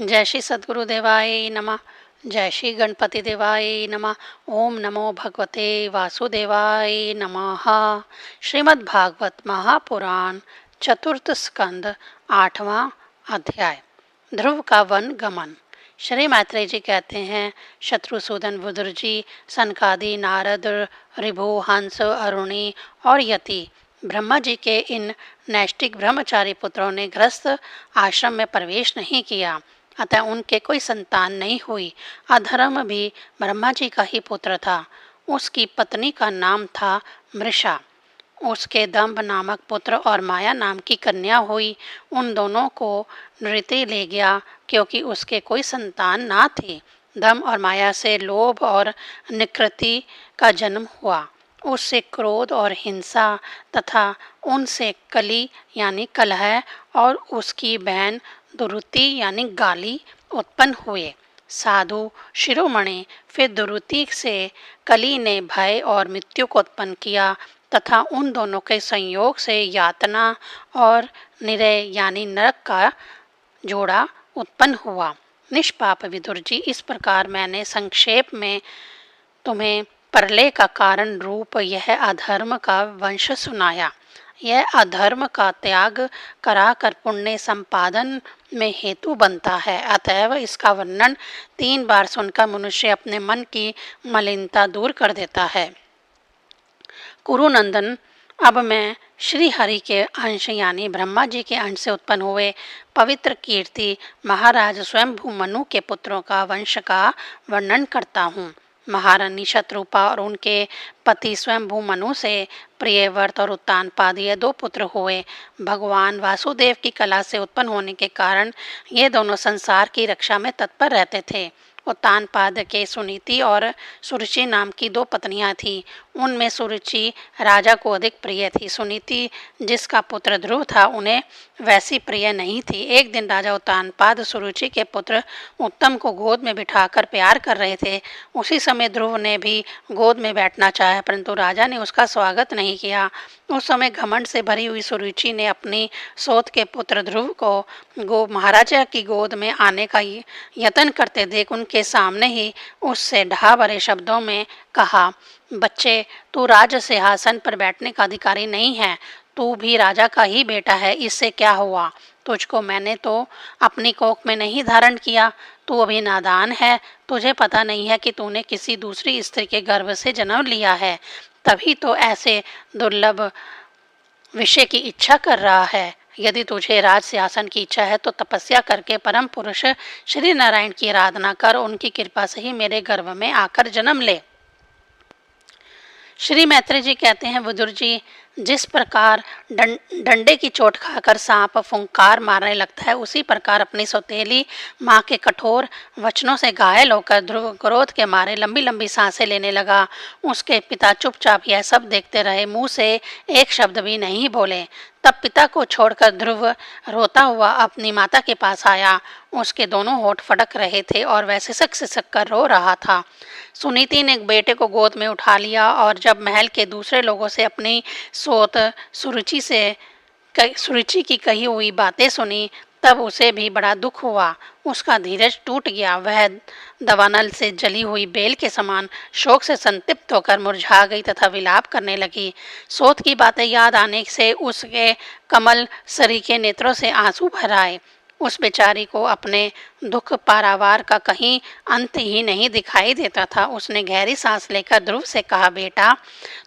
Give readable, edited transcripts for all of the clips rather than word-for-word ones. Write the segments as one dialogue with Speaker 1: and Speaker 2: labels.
Speaker 1: जय श्री सद्गुरु देवाय नमः। जय श्री गणपति देवाय नमः। ओम नमो भगवते वासुदेवाय नमः। श्रीमद् भागवत महापुराण चतुर्थ स्कंद 8वां अध्याय ध्रुव का वन गमन। श्री मैत्रेय जी कहते हैं, शत्रुसूदन बुदुर जी, सनकादि, नारद, ऋभु, हंस, अरुणी और यति ब्रह्मा जी के इन नैष्टिक ब्रह्मचारी पुत्रों ने गृहस्थ आश्रम में प्रवेश नहीं किया, अतः उनके कोई संतान नहीं हुई। अधर्म भी ब्रह्मा जी का ही पुत्र था। उसकी पत्नी का नाम था मृषा। उसके दंभ नामक पुत्र और माया नाम की कन्या हुई। उन दोनों को नृत्य ले गया, क्योंकि उसके कोई संतान ना थी। दंभ और माया से लोभ और निकृति का जन्म हुआ। उससे क्रोध और हिंसा तथा उनसे कली यानी कलह और उसकी बहन दुरुति यानी गाली उत्पन्न हुए। साधु शिरोमणि फिर दुरुति से कली ने भय और मृत्यु को उत्पन्न किया तथा उन दोनों के संयोग से यातना और निरय यानी नरक का जोड़ा उत्पन्न हुआ। निष्पाप विदुर जी, इस प्रकार मैंने संक्षेप में तुम्हें प्रलय का कारण रूप यह अधर्म का वंश सुनाया। यह अधर्म का त्याग कराकर पुण्य संपादन में हेतु बनता है। अतएव इसका वर्णन 3 बार सुनकर मनुष्य अपने मन की मलिनता दूर कर देता है। कुरुनंदन, अब मैं श्री हरि के अंश यानी ब्रह्मा जी के अंश से उत्पन्न हुए पवित्र कीर्ति महाराज स्वयंभू मनु के पुत्रों का वंश का वर्णन करता हूँ। महारानी शत्रुपा और उनके पति स्वयंभू मनु से प्रियव्रत और उत्तानपाद ये 2 पुत्र हुए। भगवान वासुदेव की कला से उत्पन्न होने के कारण ये दोनों संसार की रक्षा में तत्पर रहते थे। उत्तानपाद के सुनीति और सुरुचि नाम की 2 पत्नियां थीं। उनमें सुरुचि राजा को अधिक प्रिय थी। सुनीति, जिसका पुत्र ध्रुव था, उन्हें वैसी प्रिय नहीं थी। एक दिन राजा उत्तानपाद सुरुचि के पुत्र उत्तम को गोद में बिठाकर प्यार कर रहे थे। उसी समय ध्रुव ने भी गोद में बैठना चाहा, परंतु राजा ने उसका स्वागत नहीं किया। उस समय घमंड से भरी हुई सुरुचि ने अपनी सौत के पुत्र ध्रुव को महाराजा की गोद में आने का यत्न करते देख उनके सामने ही उससे ढा भरे शब्दों में कहा, बच्चे, तू राज सिंहासन पर बैठने का अधिकारी नहीं है। तू भी राजा का ही बेटा है। इससे क्या हुआ? तुझको मैंने तो अपनी कोख में नहीं धारण किया। तू अभी नादान है। तुझे पता नहीं है कि तूने किसी दूसरी स्त्री के गर्भ से जन्म लिया है। तभी तो ऐसे दुर्लभ विषय की इच्छा कर रहा है। यदि तुझे राज सिंहासन की इच्छा है तो तपस्या करके परम पुरुष श्री नारायण की आराधना कर, उनकी कृपा से ही मेरे गर्भ में आकर जन्म ले। श्री मैत्रेय जी कहते हैं, बुजुर्ग जी, जिस प्रकार डंडे की चोट खाकर सांप फुंकार मारने लगता है, उसी प्रकार अपनी सौतेली माँ के कठोर वचनों से घायल होकर ध्रुव क्रोध के मारे लंबी लंबी सांसें लेने लगा। उसके पिता चुपचाप यह सब देखते रहे, मुंह से एक शब्द भी नहीं बोले। तब पिता को छोड़कर ध्रुव रोता हुआ अपनी माता के पास आया। उसके दोनों होठ फटक रहे थे और वह सिसक सिसक कर रो रहा था। सुनीति ने बेटे को गोद में उठा लिया और जब महल के दूसरे लोगों से अपनी सोत सुरुचि की कही हुई बातें सुनी, तब उसे भी बड़ा दुख हुआ। उसका धीरज टूट गया। वह दवानल से जली हुई बेल के समान शोक से संतप्त होकर मुरझा गई तथा विलाप करने लगी। सोत की बातें याद आने से उसके कमल सरीखे नेत्रों से आंसू भर आए। उस बेचारी को अपने दुख पारावार का कहीं अंत ही नहीं दिखाई देता था। उसने गहरी सांस लेकर ध्रुव से कहा, बेटा,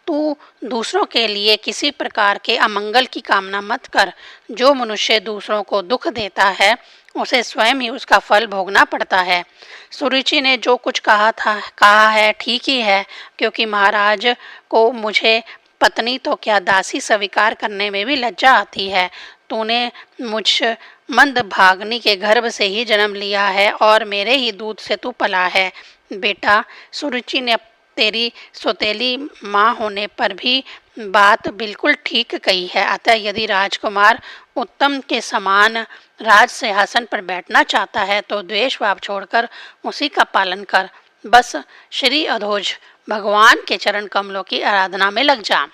Speaker 1: तू दूसरों के लिए किसी प्रकार के अमंगल की कामना मत कर। जो मनुष्य दूसरों को दुख देता है, उसे स्वयं ही उसका फल भोगना पड़ता है। सुरुचि ने जो कुछ कहा है ठीक ही है, क्योंकि महाराज को मुझे पत्नी तो क्या दासी स्वीकार करने में भी लज्जा आती है। तूने मुझ मंद भागनी के गर्भ से ही जन्म लिया है और मेरे ही दूध से तू पला है। बेटा, सुरुचि ने तेरी सौतेली माँ होने पर भी बात बिल्कुल ठीक कही है। अतः यदि राजकुमार उत्तम के समान राज सिंहासन पर बैठना चाहता है तो द्वेष भाव छोड़कर उसी का पालन कर। बस श्री अधोज भगवान के चरण कमलों की आराधना में लग जा।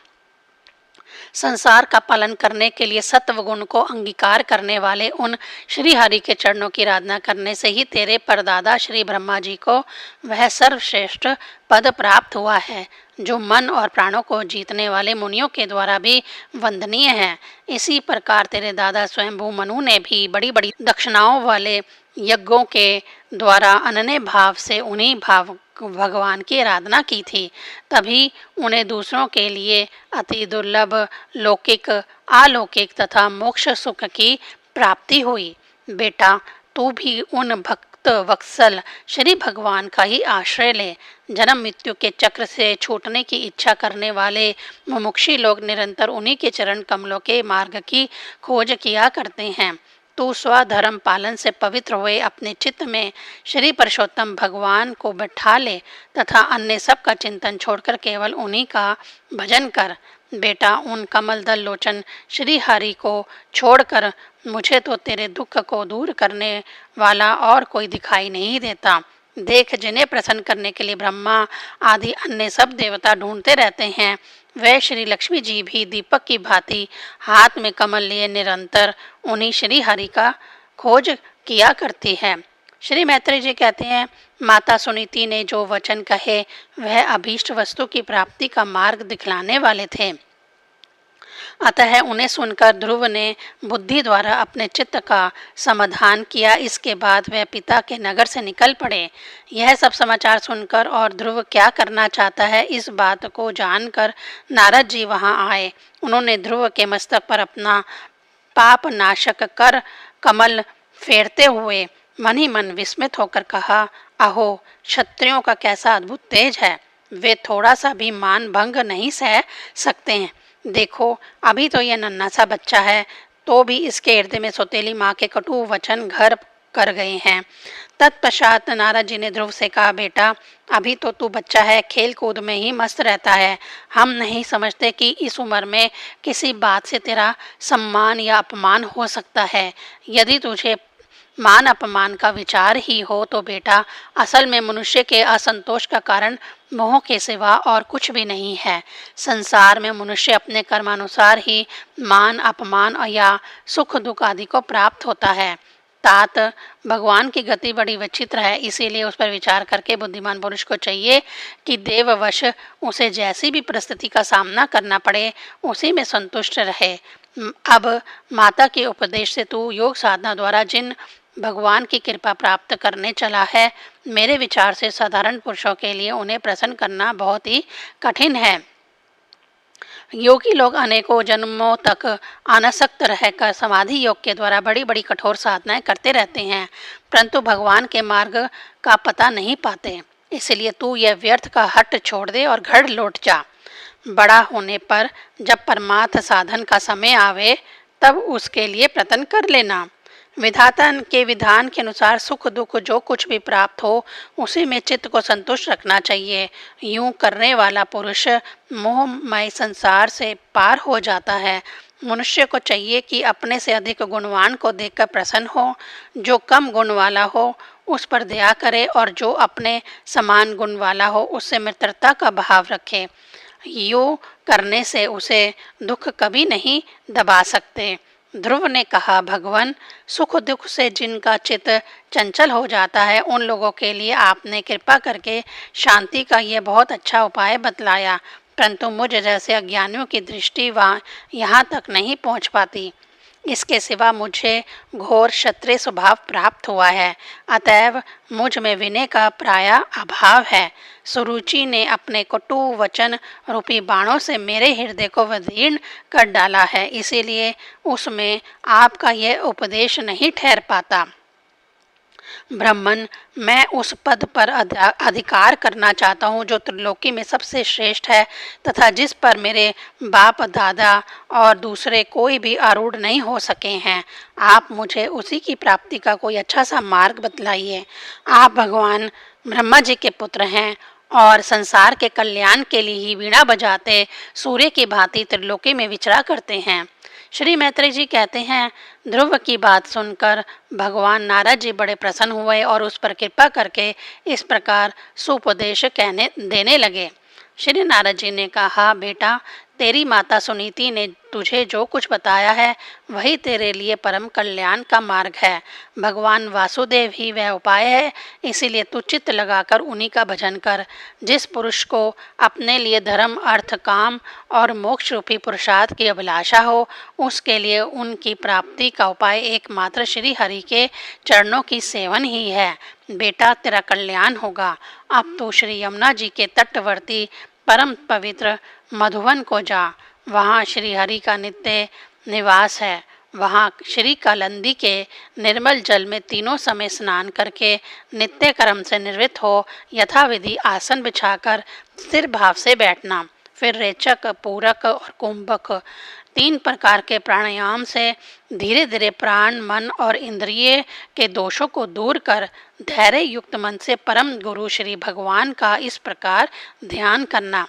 Speaker 1: संसार का पालन करने के लिए सत्व गुण को अंगीकार करने वाले उन श्री हरि के चरणों की आराधना करने से ही तेरे परदादा श्री ब्रह्मा जी को वह सर्वश्रेष्ठ पद प्राप्त हुआ है, जो मन और प्राणों को जीतने वाले मुनियों के द्वारा भी वंदनीय है। इसी प्रकार तेरे दादा स्वयंभू मनु ने भी बड़ी बड़ी दक्षिणाओं वाले यज्ञों के द्वारा अनन्य भाव से उन्हीं भगवान की आराधना की थी। तभी उन्हें दूसरों के लिए अति दुर्लभ लौकिक, अलौकिक तथा मोक्ष सुख की प्राप्ति हुई। बेटा, तू भी उन भक्त वत्सल श्री भगवान का ही आश्रय ले। जन्म मृत्यु के चक्र से छूटने की इच्छा करने वाले मुमुक्षी लोग निरंतर उन्हीं के चरण कमलों के मार्ग की खोज किया करते हैं। तू स्वधर्म पालन से पवित्र हुए अपने चित्त में श्री पुरुषोत्तम भगवान को बैठा ले तथा अन्य सब का चिंतन छोड़कर केवल उन्हीं का भजन कर। बेटा, उन कमल दल लोचन श्री हरि को छोड़कर मुझे तो तेरे दुख को दूर करने वाला और कोई दिखाई नहीं देता। देख, जिन्हें प्रसन्न करने के लिए ब्रह्मा आदि अन्य सब देवता ढूंढते रहते हैं, वह श्री लक्ष्मी जी भी दीपक की भांति हाथ में कमल लिए निरंतर उन्हीं श्री हरि का खोज किया करती है। श्री मैत्रेय जी कहते हैं, माता सुनीति ने जो वचन कहे वह अभीष्ट वस्तु की प्राप्ति का मार्ग दिखलाने वाले थे। अतः उन्हें सुनकर ध्रुव ने बुद्धि द्वारा अपने चित्त का समाधान किया। इसके बाद वह पिता के नगर से निकल पड़े। यह सब समाचार सुनकर और ध्रुव क्या करना चाहता है इस बात को जानकर नारद जी वहां आए। उन्होंने ध्रुव के मस्तक पर अपना पाप नाशक कर कमल फेरते हुए मन ही मन विस्मित होकर कहा, अहो, क्षत्रियों का कैसा अद्भुत तेज है। वे थोड़ा सा भी मान भंग नहीं सह सकते हैं। देखो, अभी तो यह नन्हा सा बच्चा है, तो भी इसके हृदय में सौतेली माँ के कटु वचन घर कर गए हैं। तत्पश्चात नारद जी ने ध्रुव से कहा, बेटा, अभी तो तू बच्चा है, खेल कूद में ही मस्त रहता है। हम नहीं समझते कि इस उम्र में किसी बात से तेरा सम्मान या अपमान हो सकता है। यदि तुझे मान अपमान का विचार ही हो तो बेटा, असल में मनुष्य के असंतोष का कारण मोह के सिवा और कुछ भी नहीं है। संसार में मनुष्य अपने कर्मानुसार ही मान अपमान या सुख दुख आदि को प्राप्त होता है। तात, भगवान की गति बड़ी विचित्र है, इसीलिए उस पर विचार करके बुद्धिमान पुरुष को चाहिए कि देववश उसे जैसी भी परिस्थिति का सामना करना पड़े उसी में संतुष्ट रहे। अब माता के उपदेश से तू योग साधना द्वारा जिन भगवान की कृपा प्राप्त करने चला है, मेरे विचार से साधारण पुरुषों के लिए उन्हें प्रसन्न करना बहुत ही कठिन है। योगी लोग अनेकों जन्मों तक अनासक्त रहकर समाधि योग के द्वारा बड़ी बड़ी कठोर साधनाएं करते रहते हैं, परंतु भगवान के मार्ग का पता नहीं पाते। इसलिए तू यह व्यर्थ का हट छोड़ दे और घर लौट जा। बड़ा होने पर जब परमार्थ साधन का समय आवे तब उसके लिए प्रयत्न कर लेना। विधाता के विधान के अनुसार सुख दुख जो कुछ भी प्राप्त हो उसी में चित्त को संतुष्ट रखना चाहिए। यूं करने वाला पुरुष मोहमय संसार से पार हो जाता है। मनुष्य को चाहिए कि अपने से अधिक गुणवान को देखकर प्रसन्न हो, जो कम गुण वाला हो उस पर दया करे और जो अपने समान गुण वाला हो उससे मित्रता का भाव रखे। यूं करने से उसे दुख कभी नहीं दबा सकते। ध्रुव ने कहा, भगवान, सुख दुख से जिनका चित्त चंचल हो जाता है उन लोगों के लिए आपने कृपा करके शांति का यह बहुत अच्छा उपाय बतलाया, परंतु मुझ जैसे अज्ञानियों की दृष्टि वहाँ यहाँ तक नहीं पहुँच पाती। इसके सिवा मुझे घोर क्षत्रिय स्वभाव प्राप्त हुआ है, अतएव मुझ में विनय का प्राय अभाव है। सुरुचि ने अपने कटु वचन रूपी बाणों से मेरे हृदय को विदीर्ण कर डाला है, इसीलिए उसमें आपका यह उपदेश नहीं ठहर पाता। ब्राह्मण, मैं उस पद पर अधिकार करना चाहता हूँ जो त्रिलोकी में सबसे श्रेष्ठ है तथा जिस पर मेरे बाप दादा और दूसरे कोई भी आरूढ़ नहीं हो सके हैं। आप मुझे उसी की प्राप्ति का कोई अच्छा सा मार्ग बतलाइए। आप भगवान ब्रह्मा जी के पुत्र हैं और संसार के कल्याण के लिए ही वीणा बजाते सूर्य की भांति त्रिलोकी में विचरा करते हैं। श्री मैत्रेय जी कहते हैं, ध्रुव की बात सुनकर भगवान नारद जी बड़े प्रसन्न हुए और उस पर कृपा करके इस प्रकार सुपदेश कहने देने लगे। श्री नारद जी ने कहा, बेटा, तेरी माता सुनीति ने तुझे जो कुछ बताया है वही तेरे लिए परम कल्याण का मार्ग है। भगवान वासुदेव ही वह उपाय है, इसीलिए तू चित्त लगाकर उन्हीं का भजन कर। जिस पुरुष को अपने लिए धर्म, अर्थ, काम और मोक्ष रूपी पुरुषार्थ की अभिलाषा हो, उसके लिए उनकी प्राप्ति का उपाय एकमात्र श्री हरि के चरणों की सेवन ही है। बेटा, तेरा कल्याण होगा। अब तू श्री यमुना जी के तटवर्ती परम पवित्र मधुवन को जा। वहाँ श्री हरि का नित्य निवास है। वहाँ श्री कालंदी के निर्मल जल में तीनों समय स्नान करके नित्य कर्म से निवृत्त हो यथाविधि आसन बिछाकर स्थिर भाव से बैठना। फिर रेचक, पूरक और कुंभक 3 प्रकार के प्राणायाम से धीरे धीरे प्राण, मन और इंद्रिय के दोषों को दूर कर धैर्य युक्त मन से परम गुरु श्री भगवान का इस प्रकार ध्यान करना।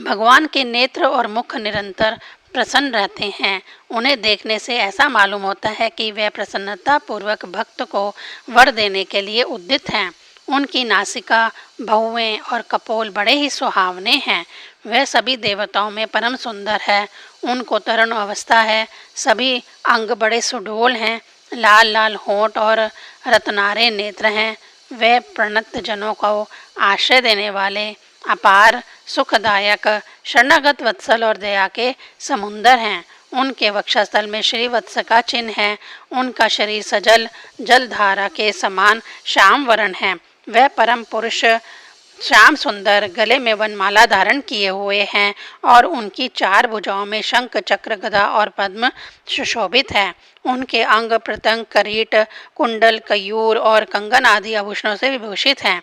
Speaker 1: भगवान के नेत्र और मुख निरंतर प्रसन्न रहते हैं। उन्हें देखने से ऐसा मालूम होता है कि वे प्रसन्नता पूर्वक भक्त को वर देने के लिए उद्यत हैं। उनकी नासिका, भौवें और कपोल बड़े ही सुहावने हैं। वह सभी देवताओं में परम सुंदर है। उनको तरुण अवस्था है। सभी अंग बड़े सुडोल हैं। लाल लाल होंठ और रत्नारे नेत्र हैं। वे प्रणत जनों को आश्रय देने वाले अपार सुखदायक शरणागत वत्सल और दया के समुंदर हैं। उनके वक्षस्थल में श्री वत्स का चिन्ह है। उनका शरीर सजल जलधारा के समान श्याम वर्ण है। वह परम पुरुष श्याम सुंदर गले में वनमाला धारण किए हुए हैं और उनकी 4 भुजाओं में शंख, चक्र, गदा और पद्म सुशोभित है। उनके अंग प्रत्यंग, करीट, कुंडल, कयूर और कंगन आदि आभूषणों से विभूषित हैं।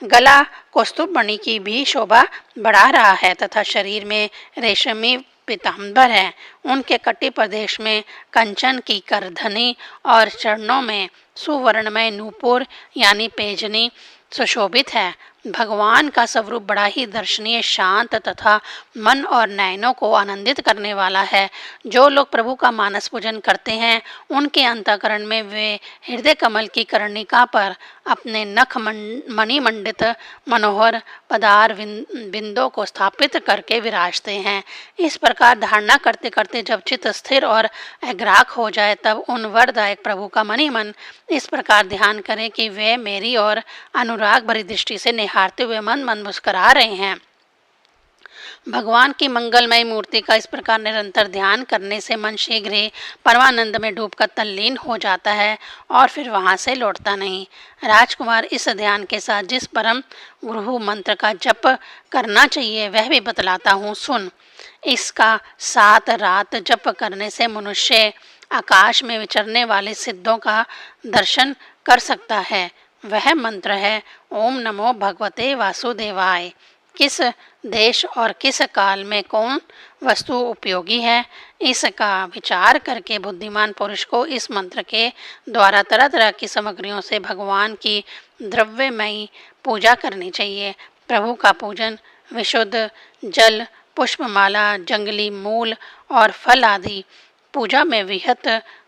Speaker 1: गला कौस्तुभ मणि की भी शोभा बढ़ा रहा है तथा शरीर में रेशमी पीताम्बर है। उनके कटी प्रदेश में कंचन की करधनी और चरणों में सुवर्णमय नूपुर यानी पेजनी सुशोभित है। भगवान का स्वरूप बड़ा ही दर्शनीय, शांत तथा मन और नयनों को आनंदित करने वाला है। जो लोग प्रभु का मानस पूजन करते हैं उनके अंतःकरण में वे हृदय कमल की कर्णिका पर अपने नख मणिमंडित मनोहर पदार बिंदों को स्थापित करके विराजते हैं। इस प्रकार धारणा करते करते जब चित्त स्थिर और एग्राक हो जाए तब उन वरदायक प्रभु का मनी मन इस प्रकार ध्यान करें कि वे मेरी और अनुराग भरी दृष्टि से निहारते हुए मन मन मुस्कुरा रहे हैं। भगवान की मंगलमय मूर्ति का इस प्रकार निरंतर ध्यान करने से मन शीघ्र ही परमानंद में डूबकर तल्लीन हो जाता है और फिर वहां से लौटता नहीं। राजकुमार, इस ध्यान के साथ जिस परम गुरु मंत्र का जप करना चाहिए वह भी बतलाता हूँ, सुन। इसका 7 रात जप करने से मनुष्य आकाश में विचरने वाले सिद्धों का दर्शन कर सकता है। वह मंत्र है ओम नमो भगवते वासुदेवाय। किस देश और किस काल में कौन वस्तु उपयोगी है, इसका विचार करके बुद्धिमान पुरुष को इस मंत्र के द्वारा तरह तरह की सामग्रियों से भगवान की द्रव्यमयी पूजा करनी चाहिए। प्रभु का पूजन विशुद्ध जल, पुष्पमाला, जंगली मूल और फल आदि पूजा में विहत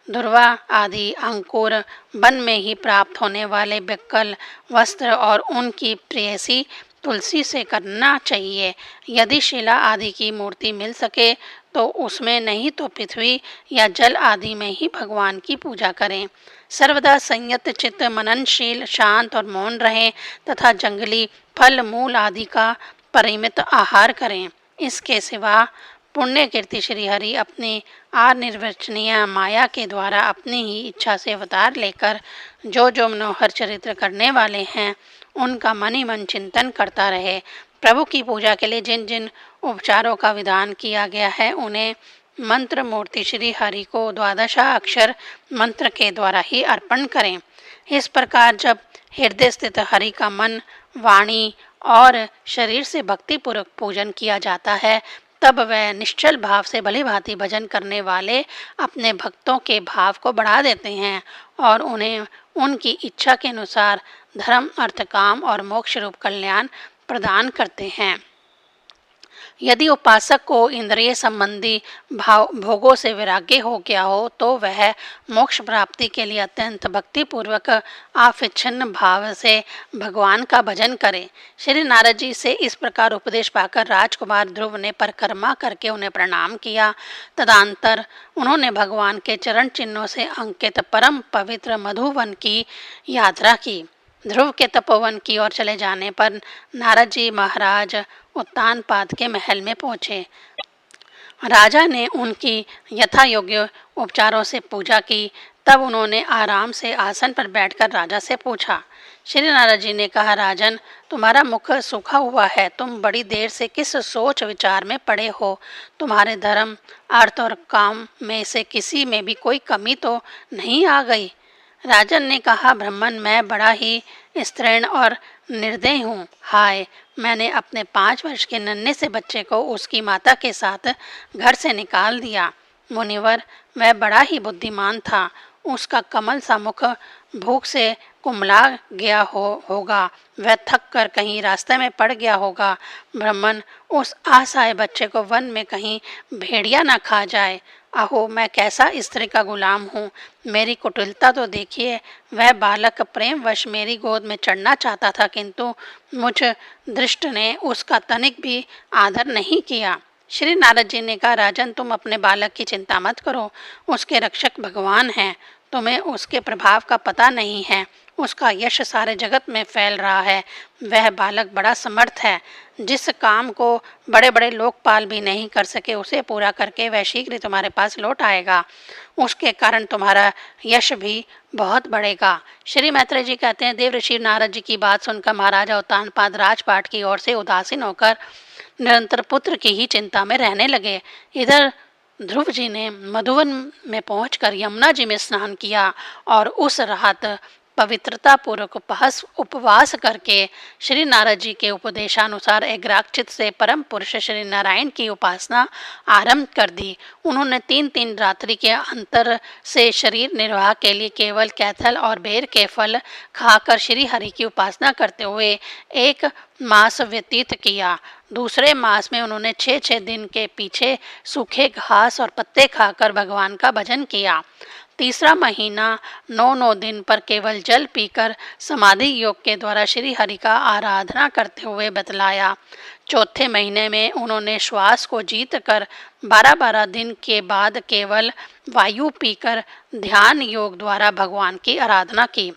Speaker 1: दुर्वा आदि अंकुर, वन में ही प्राप्त होने वाले बिक्कल वस्त्र और उनकी प्रेयसी तुलसी से करना चाहिए। यदि शिला आदि की मूर्ति मिल सके तो उसमें, नहीं तो पृथ्वी या जल आदि में ही भगवान की पूजा करें। सर्वदा संयत चित्त, मननशील, शांत और मौन रहें तथा जंगली फल मूल आदि का परिमित आहार करें। इसके सिवा पुण्य कीर्ति श्री हरि अपनी अनिर्वचनीय माया के द्वारा अपनी ही इच्छा से अवतार लेकर जो जो मनोहर चरित्र करने वाले हैं उनका मन ही मन चिंतन करता रहे। प्रभु की पूजा के लिए जिन जिन उपचारों का विधान किया गया है उन्हें मंत्र मूर्ति श्री हरि को 12 अक्षर मंत्र के द्वारा ही अर्पण करें। इस प्रकार जब हृदय स्थित हरि का मन, वाणी और शरीर से भक्तिपूर्वक पूजन किया जाता है तब वह निश्चल भाव से भली भांति भजन करने वाले अपने भक्तों के भाव को बढ़ा देते हैं और उन्हें उनकी इच्छा के अनुसार धर्म, अर्थ, काम और मोक्ष रूप कल्याण प्रदान करते हैं। यदि उपासक को इंद्रिय संबंधी भोगों से वैराग्य हो गया हो तो वह मोक्ष प्राप्ति के लिए अत्यंत भक्तिपूर्वक आविच्छिन्न भाव से भगवान का भजन करे। श्री नारद जी से इस प्रकार उपदेश पाकर राजकुमार ध्रुव ने परिक्रमा करके उन्हें प्रणाम किया। तदंतर उन्होंने भगवान के चरण चिन्हों से अंकित परम पवित्र मधुवन की यात्रा की। ध्रुव के तपोवन की ओर चले जाने पर नारद जी महाराज उत्तानपाद के महल में पहुँचे। राजा ने उनकी यथा योग्य उपचारों से पूजा की। तब उन्होंने आराम से आसन पर बैठकर राजा से पूछा। श्री नारद जी ने कहा, राजन, तुम्हारा मुख सूखा हुआ है। तुम बड़ी देर से किस सोच विचार में पड़े हो? तुम्हारे धर्म, अर्थ और काम में से किसी में भी कोई कमी तो नहीं आ गई? राजन ने कहा, ब्राह्मण, मैं बड़ा ही स्त्रीण और निर्दयी हूँ। हाय, मैंने अपने 5 वर्ष के नन्हे से बच्चे को उसकी माता के साथ घर से निकाल दिया। मुनिवर, वह बड़ा ही बुद्धिमान था। उसका कमल सा मुख भूख से कुमला गया होगा। वह थक कर कहीं रास्ते में पड़ गया होगा। ब्राह्मण, उस असहाय बच्चे को वन में कहीं भेड़िया न खा जाए। अहो, मैं कैसा स्त्री का गुलाम हूँ। मेरी कुटिलता तो देखिए। वह बालक प्रेमवश मेरी गोद में चढ़ना चाहता था, किंतु मुझ दृष्ट ने उसका तनिक भी आदर नहीं किया। श्री नारद जी ने कहा, राजन, तुम अपने बालक की चिंता मत करो। उसके रक्षक भगवान हैं। तुम्हें उसके प्रभाव का पता नहीं है। उसका यश सारे जगत में फैल रहा है। वह बालक बड़ा समर्थ है। जिस काम को बड़े बड़े लोकपाल भी नहीं कर सके, उसे पूरा करके वह शीघ्र तुम्हारे पास लौट आएगा। उसके कारण तुम्हारा यश भी बहुत बढ़ेगा। श्री मैत्रेय जी कहते हैं, देव ऋषि नारद जी की बात सुनकर महाराजा उत्तानपाद राजपाट की ओर से उदासीन होकर निरंतर पुत्र की ही चिंता में रहने लगे। इधर ध्रुव जी ने मधुवन में पहुंचकर यमुना जी में स्नान किया और उस रात पवित्रता पूर्वक उपवास करके श्री नारद जी के उपदेशानुसार एग्राचित से परम पुरुष श्री नारायण की उपासना आरंभ कर दी। उन्होंने 3-3 रात्रि के अंतर से शरीर निर्वाह के लिए केवल कैथल और बेर के फल खाकर श्री हरि की उपासना करते हुए 1 मास व्यतीत किया। दूसरे मास में उन्होंने 6-6 दिन के पीछे सूखे घास और पत्ते खाकर भगवान का भजन किया। तीसरा महीना 9-9 दिन पर केवल जल पीकर समाधि योग के द्वारा श्री हरि का आराधना करते हुए बतलाया। चौथे महीने में उन्होंने श्वास को जीत कर 12-12 दिन के बाद केवल वायु पीकर ध्यान योग द्वारा भगवान की आराधना की।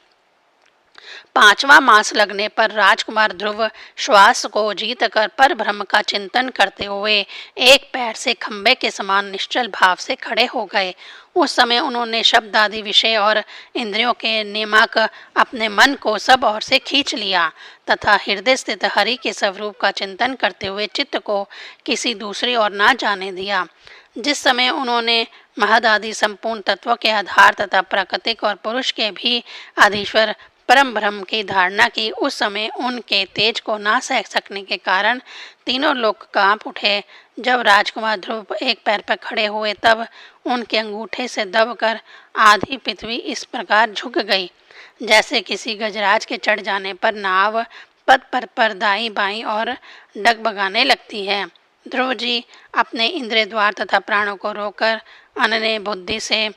Speaker 1: 5वां मास लगने पर राजकुमार ध्रुव श्वास को जीत कर पर ब्रह्म का चिंतन करते हुए एक पैर से खंबे के समान निश्चल भाव से खड़े हो गए। उस समय उन्होंने शब्द आदि विषय और इंद्रियों के नियामक अपने मन को सब ओर से खींच लिया तथा हृदय स्थित हरि के स्वरूप का चिंतन करते हुए चित्त को किसी दूसरी ओर न जाने दिया। जिस समय उन्होंने महद आदि संपूर्ण तत्वों के आधार तथा प्राकृतिक और पुरुष के भी आधीश्वर परम ब्रह्म की धारणा की, उस समय उनके तेज को ना सह सकने के कारण तीनों लोग कांप उठे। जब राजकुमार ध्रुव एक पैर पर खड़े हुए तब उनके अंगूठे से दबकर आधी पृथ्वी इस प्रकार झुक गई जैसे किसी गजराज के चढ़ जाने पर नाव पद पर दाई बाई और डगमगाने लगती है। ध्रुव जी अपने इंद्रिय द्वार तथा प्राणों को रोककर अनन्य बुद्धि से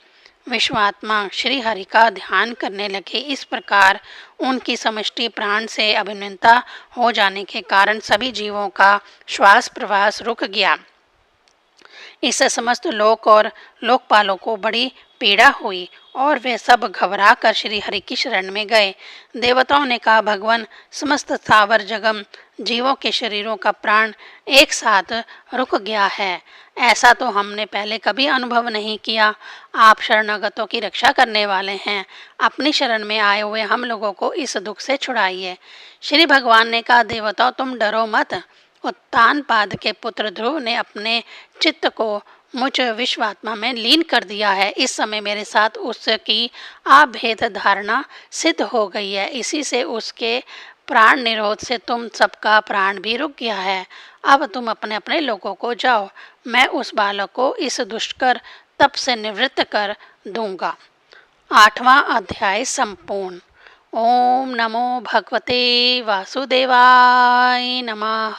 Speaker 1: विश्वात्मा श्री हरि का ध्यान करने लगे। इस प्रकार उनकी समष्टि प्राण से अभिन्नता हो जाने के कारण सभी जीवों का श्वास प्रवास रुक गया। इससे समस्त लोक और लोकपालों को बड़ी पीड़ा हुई और वे सब घबरा कर श्री हरि की शरण में गए। देवताओं ने कहा, भगवान, समस्त स्थावर जगम जीवों के शरीरों का प्राण एक साथ रुक गया है। ऐसा तो हमने पहले कभी अनुभव नहीं किया। आप शरणागतों की रक्षा करने वाले हैं। अपनी शरण में आए हुए हम लोगों को इस दुख से छुड़ाइए। श्री भगवान ने कहा, देवताओं, तुम डरो मत। उत्तानपाद के पुत्र ध्रुव ने अपने चित्त को मुझ विश्वात्मा में लीन कर दिया है। इस समय मेरे साथ उसकी अभेद धारणा सिद्ध हो गई है। इसी से उसके प्राण निरोध से तुम सबका प्राण भी रुक गया है। अब तुम अपने अपने लोगों को जाओ। मैं उस बालक को इस दुष्कर तप से निवृत्त कर दूंगा। 8वां अध्याय संपूर्ण। ओम नमो भगवते वासुदेवाय नमः।